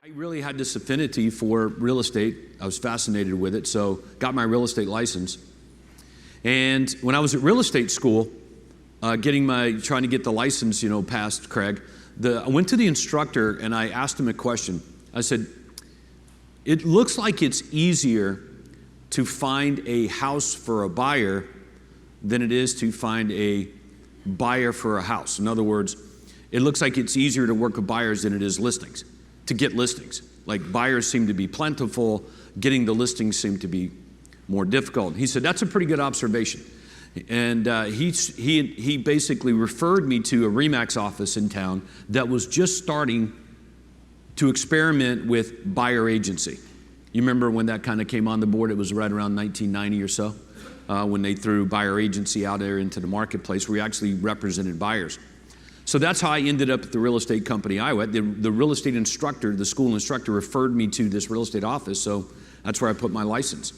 I really had this affinity for real estate. I was fascinated with it, so got my real estate license. And when I was at real estate school, trying to get the license, passed, Craig, I went to the instructor and I asked him a question. I said, it looks like it's easier to find a house for a buyer than it is to find a buyer for a house. In other words, it looks like it's easier to work with buyers than it is listings, to get listings. Like buyers seem to be plentiful, getting the listings seem to be more difficult. He said, that's a pretty good observation. And he basically referred me to a RE/MAX office in town that was just starting to experiment with buyer agency. You remember when that kind of came on the board? It was right around 1990 or so, when they threw buyer agency out there into the marketplace where we actually represented buyers. So that's how I ended up at the real estate company I went. The real estate instructor, the school instructor, referred me to this real estate office, so that's where I put my license.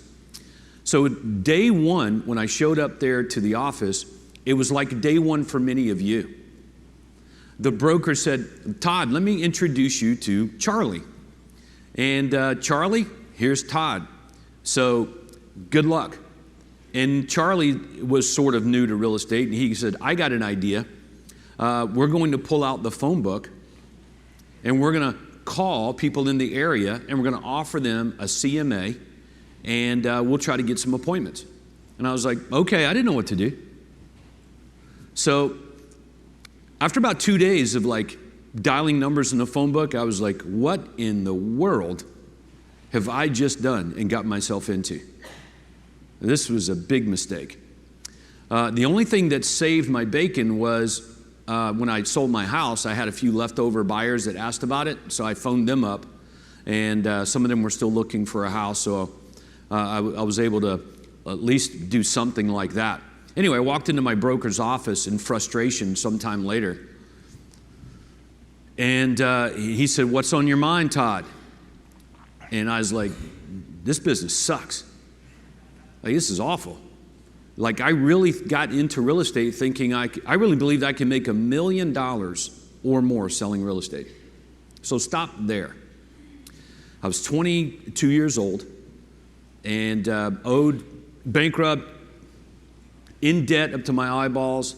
So day one, when I showed up there to the office, it was like day one for many of you. The broker said, Todd, let me introduce you to Charlie. And Charlie, here's Todd. So good luck. And Charlie was sort of new to real estate, and he said, I got an idea. We're going to pull out the phone book, and we're going to call people in the area, and we're going to offer them a CMA, and we'll try to get some appointments. And I was like, okay, I didn't know what to do. So after about 2 days of dialing numbers in the phone book, I was like, what in the world have I just done and got myself into? This was a big mistake. The only thing that saved my bacon was when I sold my house, I had a few leftover buyers that asked about it, so I phoned them up, and some of them were still looking for a house, so I was able to at least do something like that. Anyway, I walked into my broker's office in frustration sometime later, and he said, what's on your mind, Todd? And I was like, this business sucks. This is awful. I really got into real estate thinking I really believed I could make $1 million or more selling real estate. So stop there. I was 22 years old and owed, bankrupt, in debt up to my eyeballs,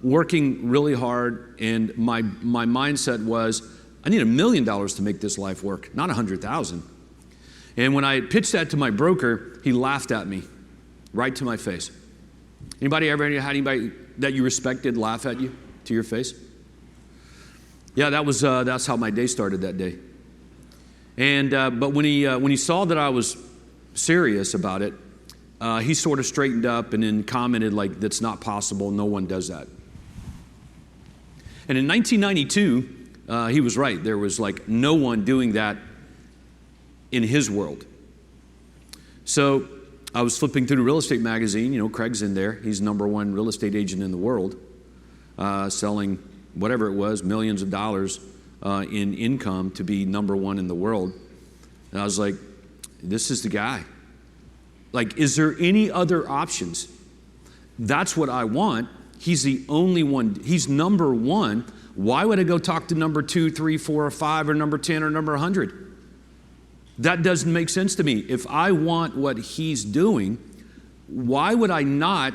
working really hard, and my mindset was, I need $1 million to make this life work, not 100,000. And when I pitched that to my broker, he laughed at me. Right to my face. Anybody ever had anybody that you respected laugh at you to your face? Yeah, that's how my day started that day. And but when he saw that I was serious about it, he sort of straightened up and then commented that's not possible. No one does that. And in 1992, he was right. There was no one doing that in his world. So I was flipping through the real estate magazine, Craig's in there. He's #1 real estate agent in the world, selling whatever it was, millions of dollars in income to be #1 in the world. And I was like, this is the guy. Is there any other options? That's what I want. He's the only one. He's #1. Why would I go talk to #2, 3, 4, or 5, or #10, or #100? That doesn't make sense to me. If I want what he's doing, why would I not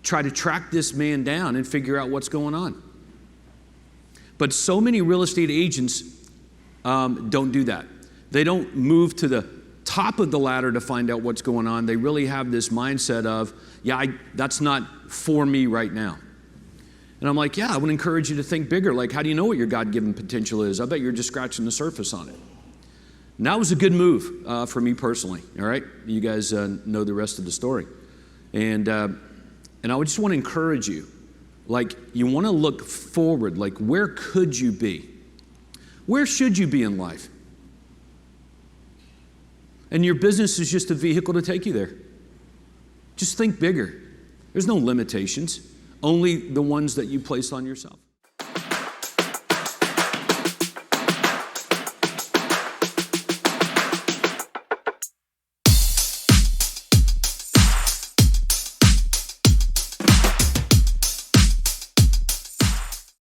try to track this man down and figure out what's going on? But so many real estate agents don't do that. They don't move to the top of the ladder to find out what's going on. They really have this mindset of, yeah, that's not for me right now. And I'm like, yeah, I would encourage you to think bigger. How do you know what your God-given potential is? I bet you're just scratching the surface on it. And that was a good move for me personally, all right? You guys know the rest of the story. And I would just want to encourage you, you want to look forward, where could you be? Where should you be in life? And your business is just a vehicle to take you there. Just think bigger. There's no limitations, only the ones that you place on yourself.